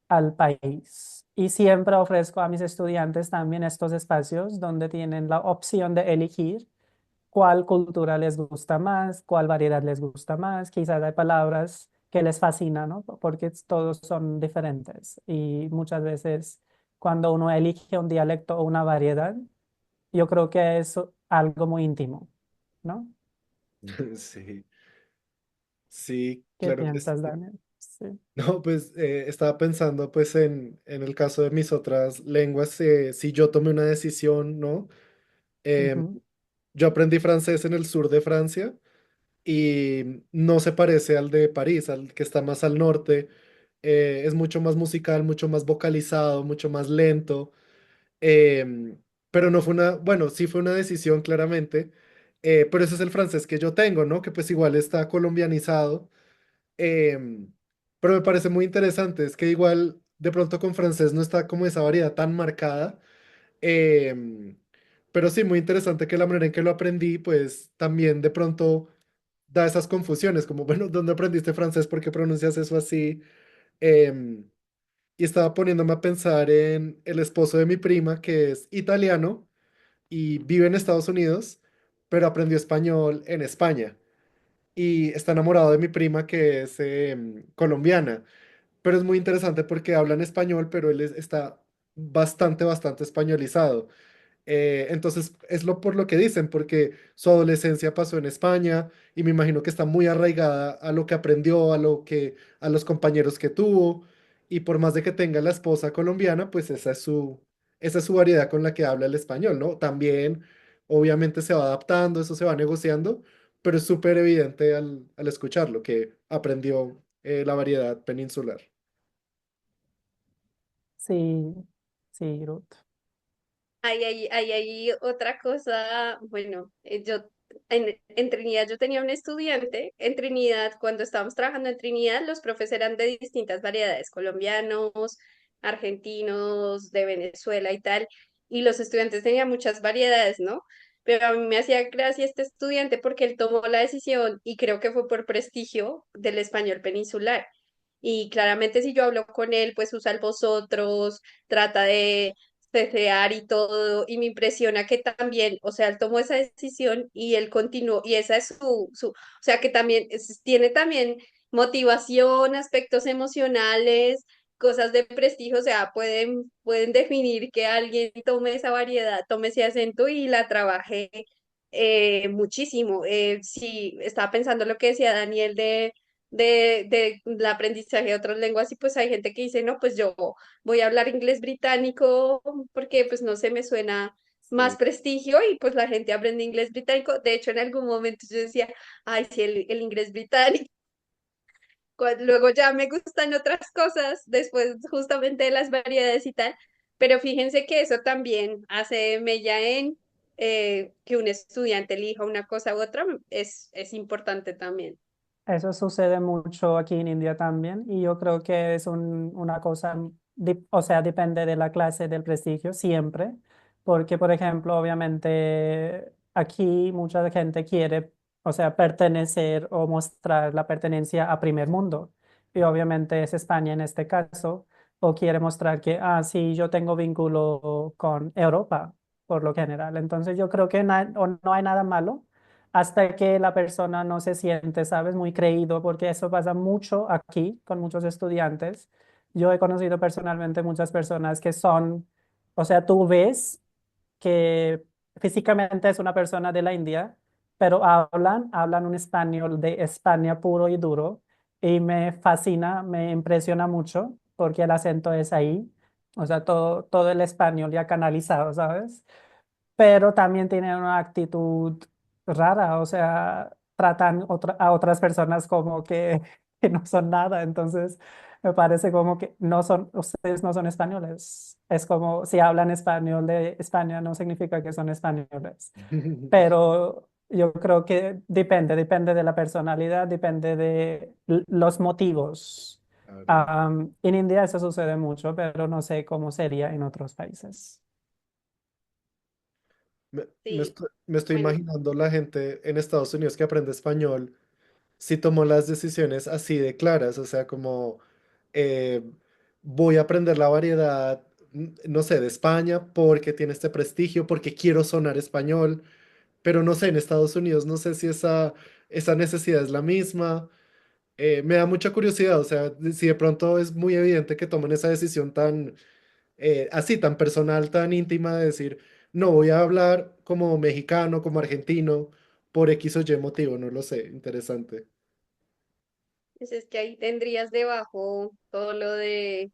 al país. Y siempre ofrezco a mis estudiantes también estos espacios donde tienen la opción de elegir cuál cultura les gusta más, cuál variedad les gusta más. Quizás hay palabras que les fascinan, ¿no? Porque todos son diferentes. Y muchas veces cuando uno elige un dialecto o una variedad, yo creo que es algo muy íntimo, ¿no? Sí, sí, ¿Qué claro que piensas, sí. Daniel? Sí. No, pues estaba pensando pues en el caso de mis otras lenguas, si yo tomé una decisión, ¿no? Em, Ujú. yo aprendí francés en el sur de Francia y no se parece al de París, al que está más al norte. Es mucho más musical, mucho más vocalizado, mucho más lento. em, pero no fue una, bueno, sí fue una decisión claramente, pero ese es el francés que yo tengo, ¿no? Que pues igual está colombianizado. em, pero me parece muy interesante, es que igual de pronto con francés no está como esa variedad tan marcada. em, pero sí, muy interesante que la manera en que lo aprendí, pues también de pronto da esas confusiones, como, bueno, ¿dónde aprendiste francés? ¿Por qué pronuncias eso así? Em, y estaba poniéndome a pensar en el esposo de mi prima, que es italiano y vive en Estados Unidos, pero aprendió español en España. Y está enamorado de mi prima, que es colombiana. Pero es muy interesante porque hablan español, pero está bastante españolizado. Entonces, es lo por lo que dicen, porque su adolescencia pasó en España y me imagino que está muy arraigada a lo que aprendió, a los compañeros que tuvo, y por más de que tenga la esposa colombiana, pues esa es su variedad con la que habla el español, ¿no? También, obviamente, se va adaptando, eso se va negociando, pero es súper evidente al escucharlo que aprendió la variedad peninsular. Sí, sí, Ruth. Hay otra cosa, bueno, en Trinidad yo tenía un estudiante, en Trinidad, cuando estábamos trabajando en Trinidad, los profes eran de distintas variedades, colombianos, argentinos, de Venezuela y tal, y los estudiantes tenían muchas variedades, ¿no? pero a mí me hacía gracia este estudiante porque él tomó la decisión y creo que fue por prestigio del español peninsular. Y claramente si yo hablo con él, pues usa el vosotros, trata de cecear y todo, y me impresiona que también, o sea, él tomó esa decisión y él continuó, y esa es o sea, que también tiene también motivación, aspectos emocionales, cosas de prestigio, o sea, pueden definir que alguien tome esa variedad, tome ese acento y la trabaje muchísimo. Sí, estaba pensando lo que decía Daniel de el aprendizaje de otras lenguas y pues hay gente que dice, no, pues yo voy a hablar inglés británico porque pues no sé, me suena más Sí. prestigio y pues la gente aprende inglés británico. De hecho, en algún momento yo decía, ay, sí, el inglés británico. Luego ya me gustan otras cosas después justamente de las variedades y tal, pero fíjense que eso también hace mella en que un estudiante elija una cosa u otra, es importante también. Eso sucede mucho aquí en India también y yo creo que es una cosa, o sea, depende de la clase del prestigio siempre, porque por ejemplo, obviamente aquí mucha gente quiere, o sea, pertenecer o mostrar la pertenencia a primer mundo y obviamente es España en este caso, o quiere mostrar que, ah, sí, yo tengo vínculo con Europa por lo general. Entonces yo creo que o no hay nada malo hasta que la persona no se siente, ¿sabes? Muy creído, porque eso pasa mucho aquí con muchos estudiantes. Yo he conocido personalmente muchas personas que son, o sea, tú ves que físicamente es una persona de la India, pero hablan un español de España puro y duro, y me fascina, me impresiona mucho, porque el acento es ahí, o sea, todo el español ya canalizado, ¿sabes? Pero también tienen una actitud rara, o sea, tratan a otras personas como que, que no son nada, entonces me parece como que no son, ustedes no son españoles, es como si hablan español de España no significa que son españoles, pero yo creo que depende de la personalidad, depende de los motivos. Claro. En India eso sucede mucho, pero no sé cómo sería en otros países. Sí, Me estoy bueno, imaginando la gente en Estados Unidos que aprende español, si tomó las decisiones así de claras, o sea, como eh, voy a aprender la variedad, no sé, de España porque tiene este prestigio, porque quiero sonar español, pero no sé, en Estados Unidos no sé si esa necesidad es la misma. Me da mucha curiosidad, o sea, si de pronto es muy evidente que tomen esa decisión tan así, tan personal, tan íntima de decir, no, voy a hablar como mexicano, como argentino, por X o Y motivo, no lo sé, interesante. pues es que ahí tendrías debajo todo lo de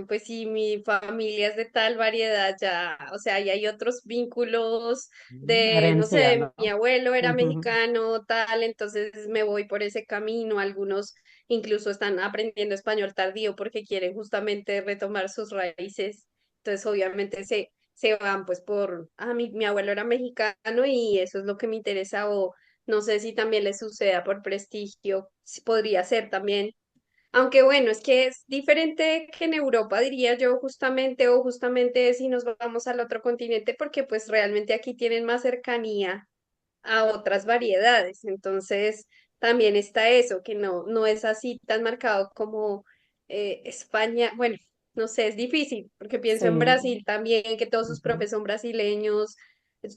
pues si mi familia es de tal variedad ya, o sea, y hay otros vínculos de, no Herencia, sé, mi ¿no? abuelo era Ujú. mexicano, tal, entonces me voy por ese camino. Algunos incluso están aprendiendo español tardío porque quieren justamente retomar sus raíces. Entonces, obviamente se van pues por, mi abuelo era mexicano y eso es lo que me interesa, o no sé si también le suceda por prestigio, podría ser también, aunque bueno, es que es diferente que en Europa, diría yo, justamente, o justamente si nos vamos al otro continente, porque pues realmente aquí tienen más cercanía a otras variedades. Entonces, también está eso, que no es así tan marcado como España. Bueno, no sé, es difícil, porque pienso en Sí. Brasil también, que todos sus Ujú. profes son brasileños,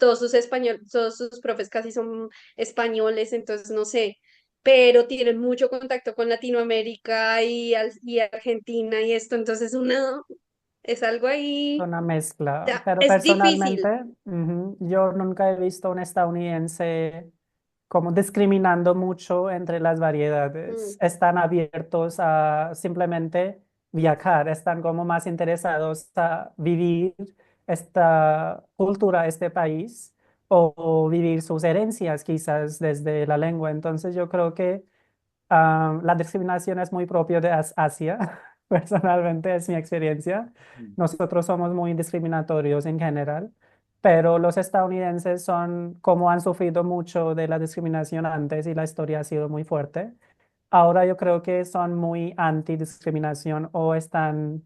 todos sus profes casi son españoles, entonces no sé, pero tienen mucho contacto con Latinoamérica y Argentina y esto, entonces es algo ahí, Una mezcla, ya, pero es difícil. personalmente, yo nunca he visto un estadounidense como discriminando mucho entre las variedades. Mm. Están abiertos a simplemente viajar, están como más interesados a vivir esta cultura, este país, o vivir sus herencias quizás desde la lengua. Entonces yo creo que la discriminación es muy propio de Asia, personalmente es mi experiencia. Nosotros somos muy discriminatorios en general, pero los estadounidenses son, como han sufrido mucho de la discriminación antes y la historia ha sido muy fuerte, ahora yo creo que son muy anti-discriminación o están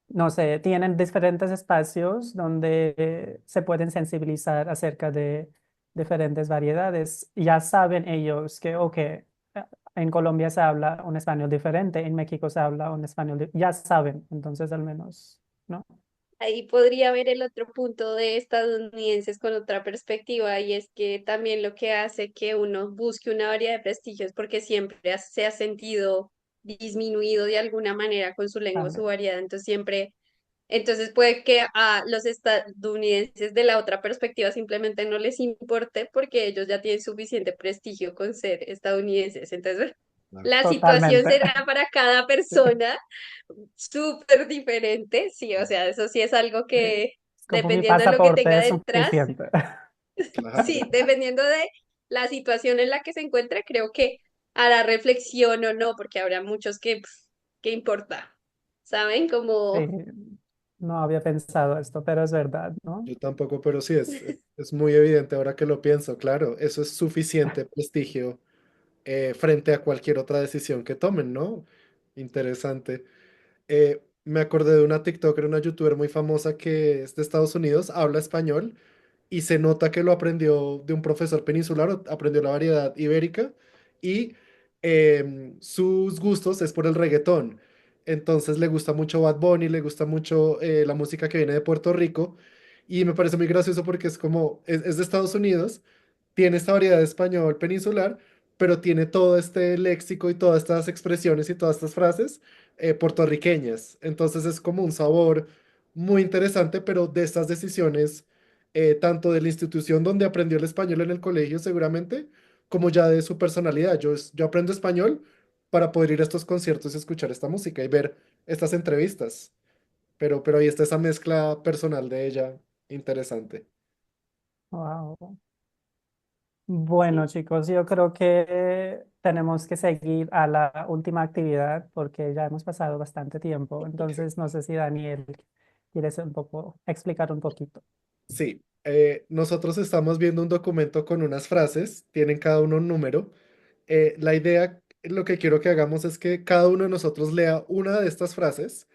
no sé, tienen diferentes espacios donde se pueden sensibilizar acerca de diferentes variedades. Ya saben ellos que, ok, en Colombia se habla un español diferente, en México se habla un español, ya saben, entonces al menos, ¿no? Ahí podría ver el otro punto de estadounidenses con otra perspectiva y es que también lo que hace que uno busque una variedad de prestigios porque siempre se ha sentido disminuido de alguna manera con su lengua, su También. variedad, entonces puede que a los estadounidenses de la otra perspectiva simplemente no les importe porque ellos ya tienen suficiente prestigio con ser estadounidenses. Entonces, Claro. la situación Totalmente. será para cada persona súper diferente, sí, o sea, eso sí es algo Sí. que Es como mi dependiendo de lo que pasaporte tenga es detrás, suficiente. sí, Claro. dependiendo de la situación en la que se encuentre, creo que hará reflexión o no, porque habrá muchos que importa, ¿saben? Sí, Como, no había pensado esto, pero es verdad, ¿no? Yo tampoco, pero sí, es muy evidente ahora que lo pienso, claro, eso es suficiente prestigio frente a cualquier otra decisión que tomen, ¿no? Interesante. Me acordé de una TikToker, una youtuber muy famosa que es de Estados Unidos, habla español y se nota que lo aprendió de un profesor peninsular, aprendió la variedad ibérica y sus gustos es por el reggaetón. Entonces le gusta mucho Bad Bunny, le gusta mucho la música que viene de Puerto Rico y me parece muy gracioso porque es como, es de Estados Unidos, tiene esta variedad de español peninsular, pero tiene todo este léxico y todas estas expresiones y todas estas frases puertorriqueñas. Entonces es como un sabor muy interesante, pero de estas decisiones tanto de la institución donde aprendió el español en el colegio seguramente, como ya de su personalidad. Yo aprendo español para poder ir a estos conciertos y escuchar esta música y ver estas entrevistas, pero ahí está esa mezcla personal de ella, interesante. Wow. Bueno, sí, chicos, yo creo que tenemos que seguir a la última actividad porque ya hemos pasado bastante tiempo. Ok. Entonces, no sé si Daniel quieres un poco explicar un poquito. Sí, nosotros estamos viendo un documento con unas frases, tienen cada uno un número. La idea, lo que quiero que hagamos es que cada uno de nosotros lea una de estas frases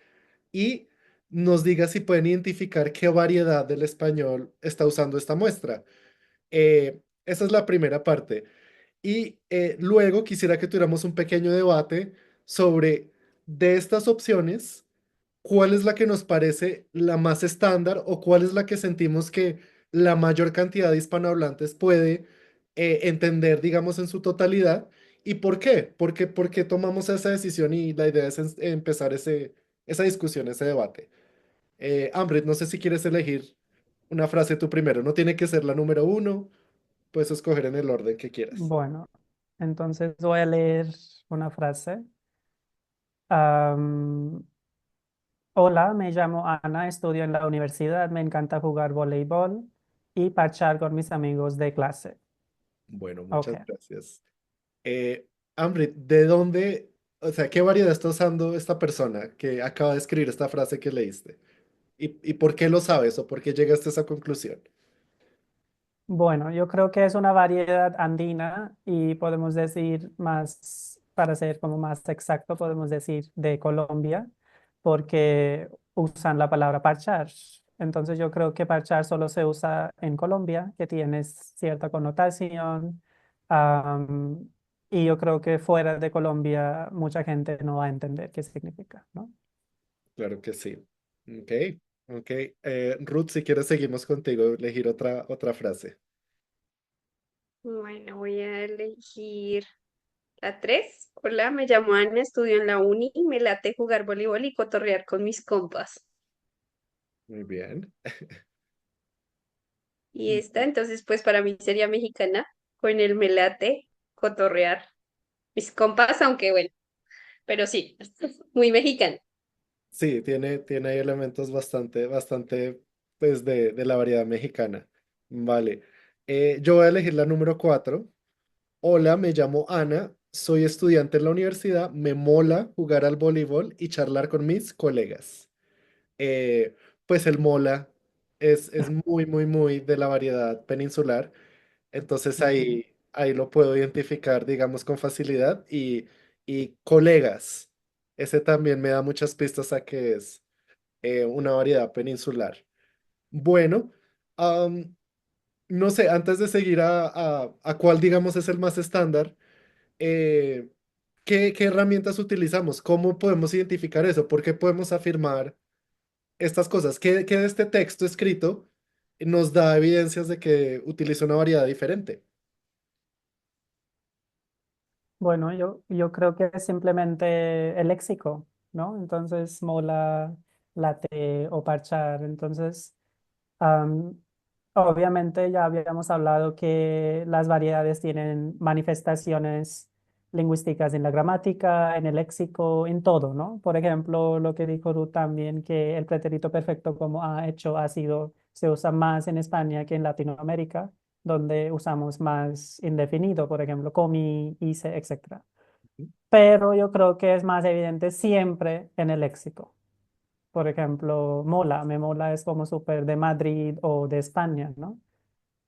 y nos diga si pueden identificar qué variedad del español está usando esta muestra. Esa es la primera parte. Y luego quisiera que tuviéramos un pequeño debate sobre de estas opciones, cuál es la que nos parece la más estándar o cuál es la que sentimos que la mayor cantidad de hispanohablantes puede entender, digamos, en su totalidad. ¿Y por qué? ¿Por qué tomamos esa decisión? Y la idea es empezar esa discusión, ese debate. Ambrit, no sé si quieres elegir una frase tú primero. No tiene que ser la número uno, puedes escoger en el orden que quieras. Bueno, entonces voy a leer una frase. Am, Hola, me llamo Ana, estudio en la universidad, me encanta jugar voleibol y parchar con mis amigos de clase. Bueno, Ok. muchas gracias. Ambrit, ¿de dónde, o sea, qué variedad está usando esta persona que acaba de escribir esta frase que leíste? Y por qué lo sabes o por qué llegaste a esa conclusión? Bueno, yo creo que es una variedad andina y podemos decir más, para ser como más exacto, podemos decir de Colombia, porque usan la palabra parchar. Entonces yo creo que parchar solo se usa en Colombia, que tiene cierta connotación, am, y yo creo que fuera de Colombia mucha gente no va a entender qué significa, ¿no? Claro que sí. Ok, ok. Ruth, si quieres, seguimos contigo, elegir otra frase. bueno, voy a elegir la 3. Hola, me llamo Ana, estudio en la uni y me late jugar voleibol y cotorrear con mis compas. Muy bien. Y esta, entonces, pues para mí sería mexicana, con el me late cotorrear mis compas, aunque bueno, pero sí, muy mexicana. Sí, tiene ahí elementos bastante, pues, de la variedad mexicana. Vale. Yo voy a elegir la número 4. Hola, me llamo Ana, soy estudiante en la universidad, me mola jugar al voleibol y charlar con mis colegas. Pues el mola es muy de la variedad peninsular, entonces Ujú. ahí lo puedo identificar, digamos, con facilidad y colegas. Ese también me da muchas pistas a qué es. una variedad peninsular. Bueno, am, no sé, antes de seguir a cuál, digamos, es el más estándar, eh, ¿qué herramientas utilizamos? ¿Cómo podemos identificar eso? ¿Por qué podemos afirmar estas cosas? ¿Qué de este texto escrito nos da evidencias de que utiliza una variedad diferente? Bueno, yo creo que es simplemente el léxico, ¿no? Entonces, mola, late o parchar. Entonces, am, obviamente ya habíamos hablado que las variedades tienen manifestaciones lingüísticas en la gramática, en el léxico, en todo, ¿no? Por ejemplo, lo que dijo Ruth también, que el pretérito perfecto como ha hecho, ha sido, se usa más en España que en Latinoamérica, donde usamos más indefinido, por ejemplo, comí, hice, etcétera. Pero yo creo que es más evidente siempre en el léxico. Por ejemplo, mola, me mola es como súper de Madrid o de España, ¿no?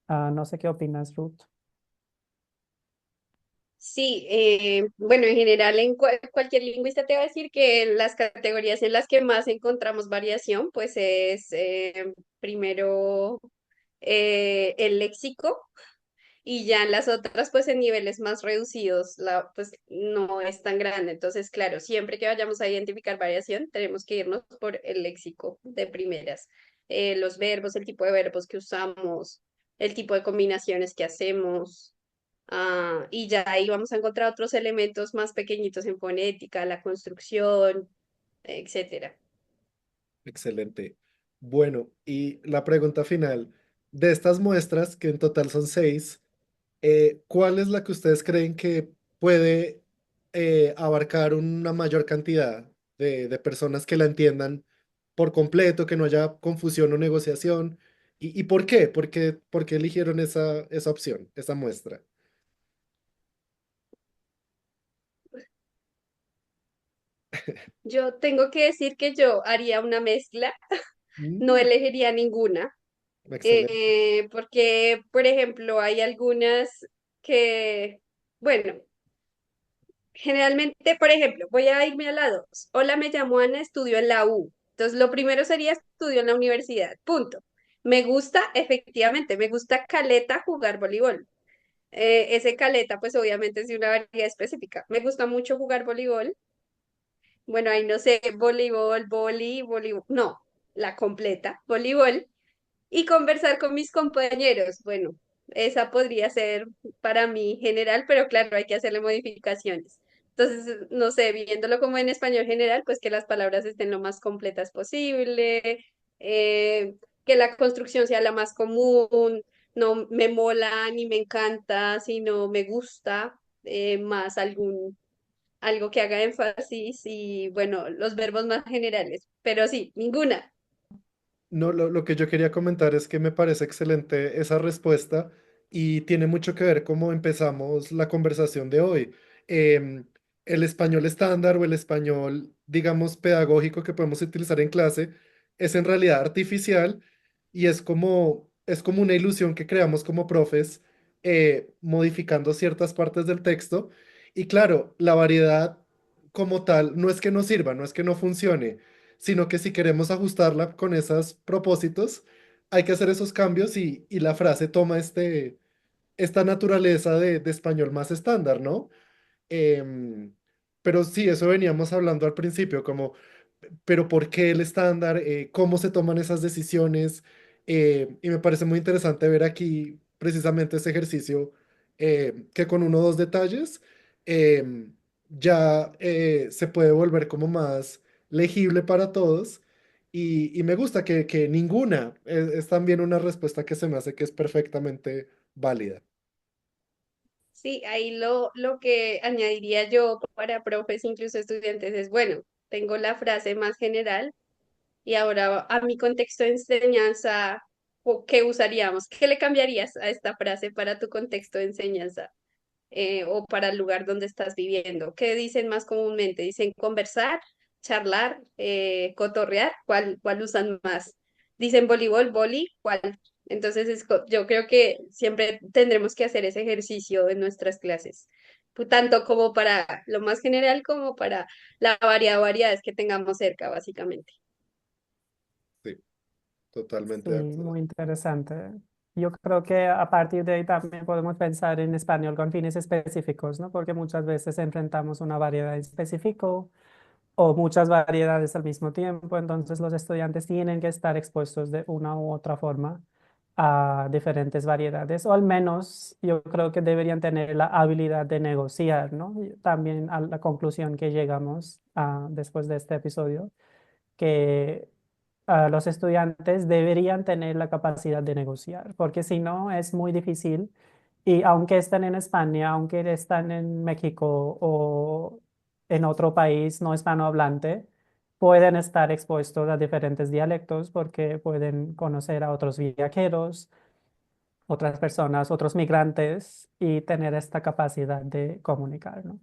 No sé qué opinas, Ruth. Sí, bueno, en general en cualquier lingüista te va a decir que las categorías en las que más encontramos variación, pues es primero el léxico y ya en las otras, pues en niveles más reducidos, pues no es tan grande. Entonces, claro, siempre que vayamos a identificar variación, tenemos que irnos por el léxico de primeras. Los verbos, el tipo de verbos que usamos, el tipo de combinaciones que hacemos. Y ya ahí vamos a encontrar otros elementos más pequeñitos en fonética, la construcción, etcétera. Excelente. Bueno, y la pregunta final, de estas muestras, que en total son 6, ¿cuál es la que ustedes creen que puede abarcar una mayor cantidad de personas que la entiendan por completo, que no haya confusión o negociación? ¿Y por qué? ¿Por qué eligieron esa opción, esa muestra? Yo tengo que decir que yo haría una mezcla, no Mm, elegiría ninguna, excelente. porque, por ejemplo, hay algunas que, bueno, generalmente, por ejemplo, voy a irme al lado. Hola, me llamo Ana, estudio en la U. Entonces, lo primero sería estudio en la universidad, punto. Me gusta, efectivamente, me gusta caleta jugar voleibol. Ese caleta, pues obviamente es de una variedad específica. Me gusta mucho jugar voleibol. Bueno, ahí no sé, voleibol, voleibol, no, la completa, voleibol. Y conversar con mis compañeros. Bueno, esa podría ser para mí general, pero claro, hay que hacerle modificaciones. Entonces, no sé, viéndolo como en español general, pues que las palabras estén lo más completas posible, que la construcción sea la más común, no me mola ni me encanta, sino me gusta, más algo que haga énfasis y bueno, los verbos más generales, pero sí, ninguna. No, lo que yo quería comentar es que me parece excelente esa respuesta y tiene mucho que ver cómo empezamos la conversación de hoy. Em, el español estándar o el español, digamos, pedagógico que podemos utilizar en clase es en realidad artificial y es como una ilusión que creamos como profes, modificando ciertas partes del texto. Y claro, la variedad como tal no es que no sirva, no es que no funcione, sino que si queremos ajustarla con esos propósitos, hay que hacer esos cambios y la frase toma esta naturaleza de español más estándar, ¿no? Em, pero sí, eso veníamos hablando al principio, como, pero ¿por qué el estándar? ¿Cómo se toman esas decisiones? Y me parece muy interesante ver aquí precisamente ese ejercicio, que con uno o dos detalles ya se puede volver como más legible para todos. Y me gusta que ninguna es también una respuesta que se me hace que es perfectamente válida. Sí, ahí lo que añadiría yo para profes, incluso estudiantes, es, bueno, tengo la frase más general y ahora a mi contexto de enseñanza, ¿qué usaríamos? ¿Qué le cambiarías a esta frase para tu contexto de enseñanza? O para el lugar donde estás viviendo. ¿Qué dicen más comúnmente? Dicen conversar, charlar, cotorrear, ¿cuál usan más? Dicen voleibol, ¿cuál? Entonces yo creo que siempre tendremos que hacer ese ejercicio en nuestras clases, tanto como para lo más general como para la variedades que tengamos cerca, básicamente. Totalmente Sí, de acuerdo. muy interesante. Yo creo que a partir de ahí también podemos pensar en español con fines específicos, ¿no? Porque muchas veces enfrentamos una variedad específica o muchas variedades al mismo tiempo, entonces los estudiantes tienen que estar expuestos de una u otra forma a diferentes variedades, o al menos yo creo que deberían tener la habilidad de negociar, ¿no? Y también a la conclusión que llegamos después de este episodio, que los estudiantes deberían tener la capacidad de negociar, porque si no es muy difícil. Y aunque estén en España, aunque estén en México o en otro país no hispanohablante, pueden estar expuestos a diferentes dialectos porque pueden conocer a otros viajeros, otras personas, otros migrantes y tener esta capacidad de comunicar, ¿no?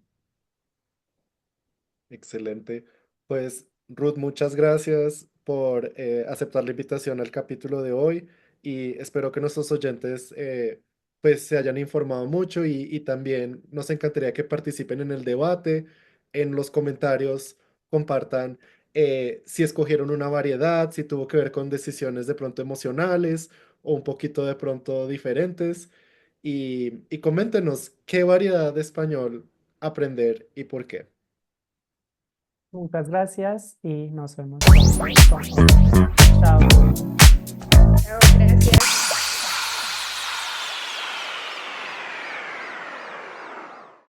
Excelente. Pues Ruth, muchas gracias por aceptar la invitación al capítulo de hoy y espero que nuestros oyentes pues se hayan informado mucho y también nos encantaría que participen en el debate, en los comentarios, compartan si escogieron una variedad, si tuvo que ver con decisiones de pronto emocionales o un poquito de pronto diferentes y coméntenos qué variedad de español aprender y por qué. Muchas gracias y nos vemos pronto con otro tema. Chao. Chao, gracias.